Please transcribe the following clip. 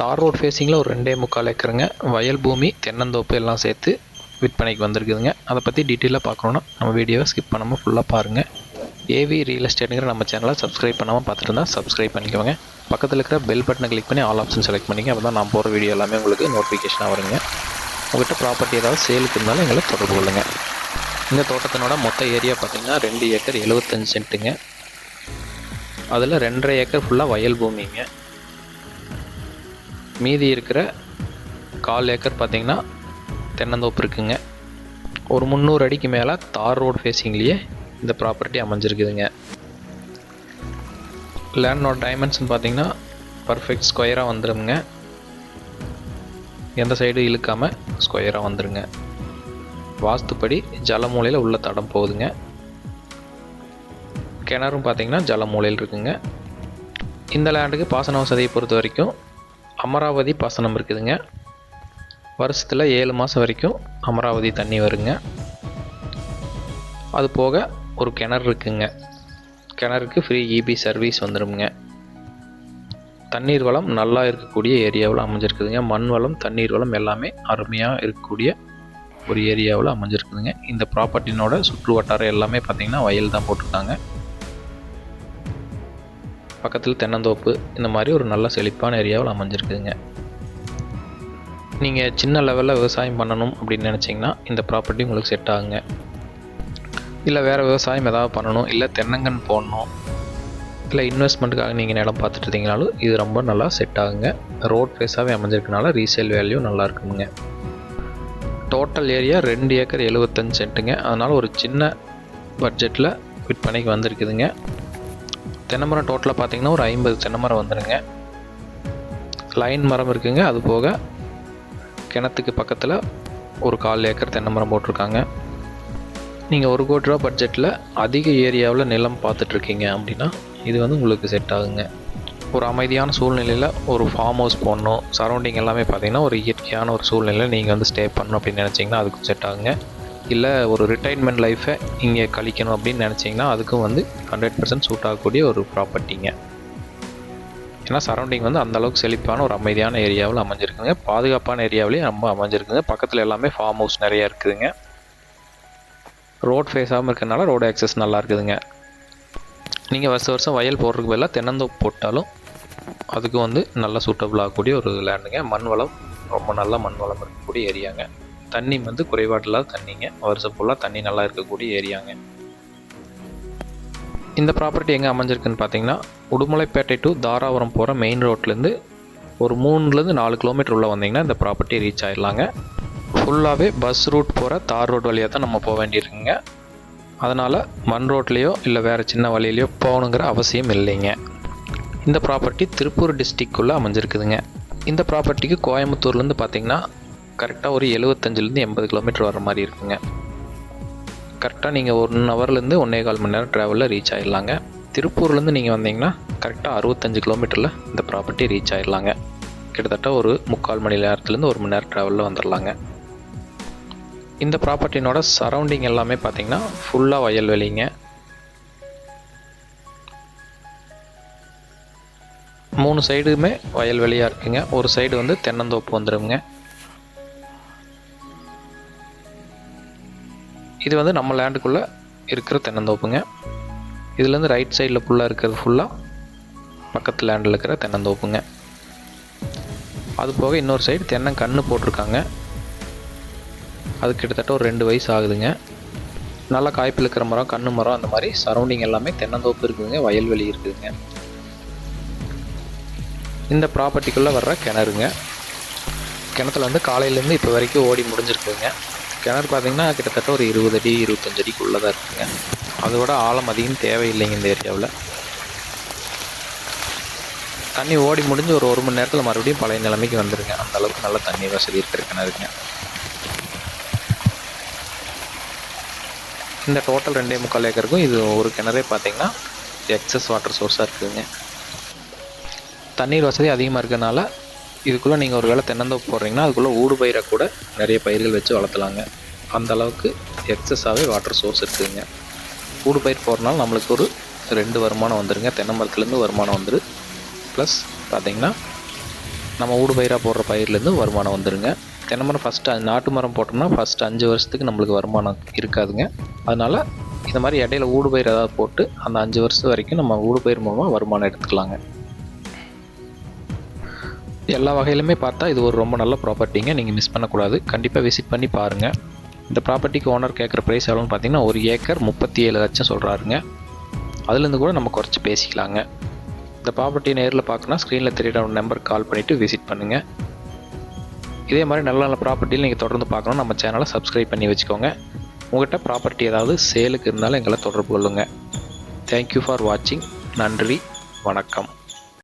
தார் ரோட் ஃபேஸிங்கில் ஒரு 2.25 ஏக்கருங்க வயல் பூமி தென்னந்தோப்பு எல்லாம் சேர்த்து விற்பனைக்கு வந்திருக்குதுங்க. அதை பற்றி டீட்டெயிலாக பார்க்கணுன்னா நம்ம வீடியோவை ஸ்கிப் பண்ணாமல் ஃபுல்லாக பாருங்கள். ஏவி ரியல் எஸ்டேட்டுங்கிற நம்ம சேனலை சப்ஸ்கிரைப் பண்ணாமல் பார்த்துட்டு இருந்தால் சப்ஸ்கிரைப் பண்ணிக்கோங்க. பக்கத்தில் இருக்கிற பெல் பட்டனை கிளிக் பண்ணி ஆல் ஆப்ஷன் செலக்ட் பண்ணிங்க. அப்போ தான் நான் போகிற வீடியோ எல்லாமே உங்களுக்கு நோட்டிஃபிகேஷனாக வருங்க. உங்கள்கிட்ட ப்ராப்பர்ட்டி ஏதாவது சேலுக்கு இருந்தாலும் எங்களை தொடர்பு கொள்ளுங்கள். இந்த தோட்டத்தினோட மொத்த ஏரியா பார்த்திங்கன்னா 2 ஏக்கர் 75 சென்ட்டுங்க. அதில் 2.5 ஏக்கர் ஃபுல்லாக வயல் பூமிங்க. மீதி இருக்கிற 1/4 ஏக்கர் பார்த்திங்கன்னா தென்னந்தோப்பு இருக்குங்க. ஒரு 300 அடிக்கு மேலே தார் ரோடு ஃபேஸிங்லேயே இந்த ப்ராப்பர்ட்டி அமைஞ்சிருக்குதுங்க. லேண்டோட டைமென்ஷன் பார்த்திங்கன்னா பர்ஃபெக்ட் ஸ்கொயராக வந்துடுங்க. எந்த சைடு இழுக்காமல் ஸ்கொயராக வந்துடுங்க. வாஸ்துப்படி ஜலமூலையில் உள்ள தடம் போகுதுங்க. கிணறும் பார்த்திங்கன்னா ஜலமூலையில் இருக்குங்க. இந்த லேண்டுக்கு பாசன வசதியை பொறுத்த வரைக்கும் அமராவதி பாசனம் இருக்குதுங்க. வருஷத்தில் 7 மாதம் வரைக்கும் அமராவதி தண்ணி வருங்க. அது போக ஒரு கிணறு இருக்குங்க. கிணறுக்கு ஃப்ரீ இபி சர்வீஸ் வந்துடுங்க. தண்ணீர் வளம் நல்லா இருக்கக்கூடிய ஏரியாவில் அமைஞ்சிருக்குதுங்க. மண் வளம் தண்ணீர் வளம் எல்லாமே அருமையாக இருக்கக்கூடிய ஒரு ஏரியாவில் அமைஞ்சிருக்குதுங்க. இந்த ப்ராப்பர்ட்டினோட சுற்று வட்டாரம் எல்லாமே பார்த்திங்கன்னா வயல் தான் போட்டிருக்காங்க. பக்கத்தில் தென்னந்தோப்பு இந்த மாதிரி ஒரு நல்ல செழிப்பான ஏரியாவில் அமைஞ்சிருக்குதுங்க. நீங்கள் சின்ன லெவலில் விவசாயம் பண்ணணும் அப்படின்னு நினச்சிங்கன்னா இந்த ப்ராப்பர்ட்டி உங்களுக்கு செட் ஆகுங்க. இல்லை வேறு விவசாயம் ஏதாவது பண்ணணும், இல்லை தென்னங்கன் போடணும், இல்லை இன்வெஸ்ட்மெண்ட்டுக்காக நீங்கள் நிலம் பார்த்துட்டு இருந்தீங்கனாலும் இது ரொம்ப நல்லா செட் ஆகுங்க. ரோட் ஃபேஸாகவே அமைஞ்சிருக்கனால ரீசேல் வேல்யூ நல்லா இருக்குங்க. Total area 2 acre 75 சென்ட்டுங்க. அதனால் ஒரு சின்ன பட்ஜெட்டில் விற்பனைக்கு வந்திருக்குதுங்க. தென்னைமரம் டோட்டலாக பார்த்திங்கன்னா ஒரு 50 தென்னைமரம் வந்துடுங்க. லைன் மரம் இருக்குங்க. அது போக கிணத்துக்கு பக்கத்தில் ஒரு 1/4 ஏக்கர் தென்னைமரம் போட்டிருக்காங்க. நீங்கள் 1 கோடி ரூபா பட்ஜெட்டில் அதிக ஏரியாவில் நிலம் பார்த்துட்ருக்கீங்க அப்படின்னா இது வந்து உங்களுக்கு செட் ஆகுங்க. ஒரு அமைதியான சூழ்நிலையில் ஒரு ஃபார்ம் ஹவுஸ் போடணும், சரௌண்டிங் எல்லாமே பார்த்திங்கன்னா ஒரு இயற்கையான ஒரு சூழ்நிலையில் நீங்கள் வந்து ஸ்டே பண்ணணும் அப்படின்னு நினச்சிங்கன்னா அதுக்கும் செட் ஆகுங்க. இல்லை ஒரு ரிட்டைர்மெண்ட் லைஃப்பை இங்கே கழிக்கணும் அப்படின்னு நினச்சிங்கன்னா அதுக்கும் வந்து 100% சூட் ஆகக்கூடிய ஒரு ப்ராப்பர்ட்டிங்க. ஏன்னா சரௌண்டிங் வந்து அந்தளவுக்கு செழிப்பான ஒரு அமைதியான ஏரியாவில் அமைஞ்சிருக்குங்க. பாதுகாப்பான ஏரியாவிலேயும் ரொம்ப அமைஞ்சிருக்குங்க. பக்கத்தில் எல்லாமே ஃபார்ம் ஹவுஸ் நிறையா இருக்குதுங்க. ரோட் ஃபேஸாகவும் இருக்கிறதுனால ரோடு ஆக்சஸ் நல்லா இருக்குதுங்க. நீங்கள் வருஷம் வயல் போடுறதுக்கு பதிலாக தென்னந்தோப்பு போட்டாலும் அதுக்கு வந்து நல்லா சூட்டபிள் ஆகக்கூடிய ஒரு லேண்டுங்க. மண் வளம் ரொம்ப நல்லா மண் வளம் இருக்கக்கூடிய ஏரியாங்க. தண்ணி வந்து குறைபாடு இல்லாத தண்ணிங்க. வருஷம் ஃபுல்லாக தண்ணி நல்லா இருக்கக்கூடிய ஏரியாங்க. இந்த ப்ராப்பர்ட்டி எங்கே அமைஞ்சிருக்குன்னு பார்த்தீங்கன்னா உடுமலைப்பேட்டை டு தாராபுரம் போகிற மெயின் ரோட்லேருந்து ஒரு 3லேருந்து 4 கிலோமீட்டர் உள்ள வந்தீங்கன்னா இந்த ப்ராப்பர்ட்டி ரீச் ஆகிடலாங்க. ஃபுல்லாகவே பஸ் ரூட் போகிற தார் ரோட் வழியாக தான் நம்ம போக வேண்டியிருக்குங்க. அதனால் மண் ரோட்லேயோ இல்லை வேறு சின்ன வழியிலையோ போகணுங்கிற அவசியம் இல்லைங்க. இந்த ப்ராப்பர்ட்டி திருப்பூர் டிஸ்ட்ரிக்குள்ளே அமைஞ்சிருக்குதுங்க. இந்த ப்ராப்பர்ட்டிக்கு கோயம்புத்தூர்லேருந்து பார்த்திங்கன்னா கரெக்டாக ஒரு 75லேருந்து 80 கிலோமீட்டர் வர மாதிரி இருக்குங்க. கரெக்டாக நீங்கள் 1 ஹவர்லேருந்து 1.25 மணி நேரம் ட்ராவலில் ரீச் ஆகிடலாங்க. திருப்பூர்லேருந்து நீங்கள் வந்தீங்கன்னா கரெக்டாக 65 கிலோமீட்டரில் இந்த ப்ராப்பர்ட்டி ரீச் ஆகிடலாங்க. கிட்டத்தட்ட ஒரு 3/4 மணி நேரத்துலேருந்து 1 மணி நேரம் ட்ராவலில் வந்துடலாங்க. இந்த ப்ராப்பர்ட்டினோட சரௌண்டிங் எல்லாமே பார்த்திங்கன்னா ஃபுல்லாக வயல்வெளிங்க. 3 சைடுமே வயல்வெளியாக இருக்குங்க. ஒரு சைடு வந்து தென்னந்தோப்பு வந்துடுங்க. இது வந்து நம்ம லேண்டுக்குள்ளே இருக்கிற தென்னந்தோப்புங்க. இதுலேருந்து ரைட் சைடில் ஃபுல்லாக இருக்கிறது ஃபுல்லாக பக்கத்து லேண்டில் இருக்கிற தென்னந்தோப்புங்க. அது போக இன்னொரு சைடு தென்னங்கன்று போட்டிருக்காங்க. அது கிட்டத்தட்ட ஒரு 2 வயசு ஆகுதுங்க. நல்லா காய்ப்பில் இருக்கிற மரம், கன்று மரம், அந்த மாதிரி சரௌண்டிங் எல்லாமே தென்னந்தோப்பு இருக்குதுங்க. வயல்வெளி இருக்குதுங்க. இந்த ப்ராப்பர்ட்டிக்குள்ளே வர்ற கிணறுங்க. கிணத்துல வந்து காலையிலேருந்து இப்போ வரைக்கும் ஓடி முடிஞ்சிருக்குதுங்க. கிணறு பார்த்திங்கன்னா கிட்டத்தட்ட ஒரு 20 அடி 25 அடிக்குள்ளே தான் இருக்குங்க. அதோட ஆழம் அதிகம் தேவையில்லைங்க. இந்த ஏரியாவில் தண்ணி ஓடி முடிஞ்சு ஒரு 1 மணி நேரத்தில் மறுபடியும் பழைய நிலைமைக்கு வந்துடுங்க. அந்தளவுக்கு நல்ல தண்ணி வசதி இருக்கிற கிணறுங்க. இந்த டோட்டல் 2.25 ஏக்கருக்கும் இது ஒரு கிணறே பார்த்திங்கன்னா எக்ஸஸ் வாட்டர் சோர்ஸாக இருக்குதுங்க. தண்ணீர் வசதி அதிகமாக இருக்கிறதுனால இதுக்குள்ளே நீங்கள் ஒரு வேளை தென்னந்தோப்பு போடுறீங்கன்னா அதுக்குள்ளே ஊடு பயிரை கூட நிறைய பயிர்கள் வச்சு வளர்த்தலாங்க. அந்தளவுக்கு எக்ஸஸாகவே வாட்டர் சோர்ஸ் இருக்குதுங்க. ஊடு பயிர் போடுறதுனால நம்மளுக்கு ஒரு 2 வருமானம் வந்துடுங்க. தென்னை மரத்துலேருந்து வருமானம் வந்துடும். ப்ளஸ் பார்த்திங்கன்னா நம்ம ஊடுபயிராக போடுற பயிர்லேருந்து வருமானம் வந்துடுங்க. தென்னை மரம் ஃபஸ்ட்டு நாட்டு மரம் போட்டோம்னா ஃபஸ்ட்டு 5 வருஷத்துக்கு நம்மளுக்கு வருமானம் இருக்காதுங்க. அதனால் இந்த மாதிரி இடையில ஊடுபயிர் ஏதாவது போட்டு அந்த 5 வருஷம் வரைக்கும் நம்ம ஊடுபயிர் மூலமாக வருமானம் எடுத்துக்கலாங்க. எல்லா வகையிலுமே பார்த்தா இது ஒரு ரொம்ப நல்ல ப்ராப்பர்ட்டிங்க. நீங்கள் மிஸ் பண்ணக்கூடாது. கண்டிப்பாக விசிட் பண்ணி பாருங்கள். இந்த ப்ராப்பர்ட்டிக்கு ஓனர் கேட்குற ப்ரைஸ் எவ்வளோன்னு பார்த்தீங்கன்னா 1 ஏக்கர் 37 லட்சம் சொல்கிறாருங்க. அதுலேருந்து கூட நம்ம குறைச்சி பேசிக்கலாங்க. இந்த ப்ராப்பர்ட்டி நேரில் பார்க்கணுன்னா ஸ்க்ரீனில் தெரியுற நம்பருக்கு கால் பண்ணிவிட்டு விசிட் பண்ணுங்கள். இதே மாதிரி நல்ல நல்ல ப்ராப்பர்ட்டியில் நீங்கள் தொடர்ந்து பார்க்கணும் நம்ம சேனலை சப்ஸ்கிரைப் பண்ணி வச்சுக்கோங்க. உங்கள்கிட்ட ப்ராப்பர்ட்டி ஏதாவது சேலுக்கு இருந்தாலும் எங்களை தொடர்பு கொள்ளுங்கள். தேங்க்யூ ஃபார் வாட்சிங். நன்றி, வணக்கம்.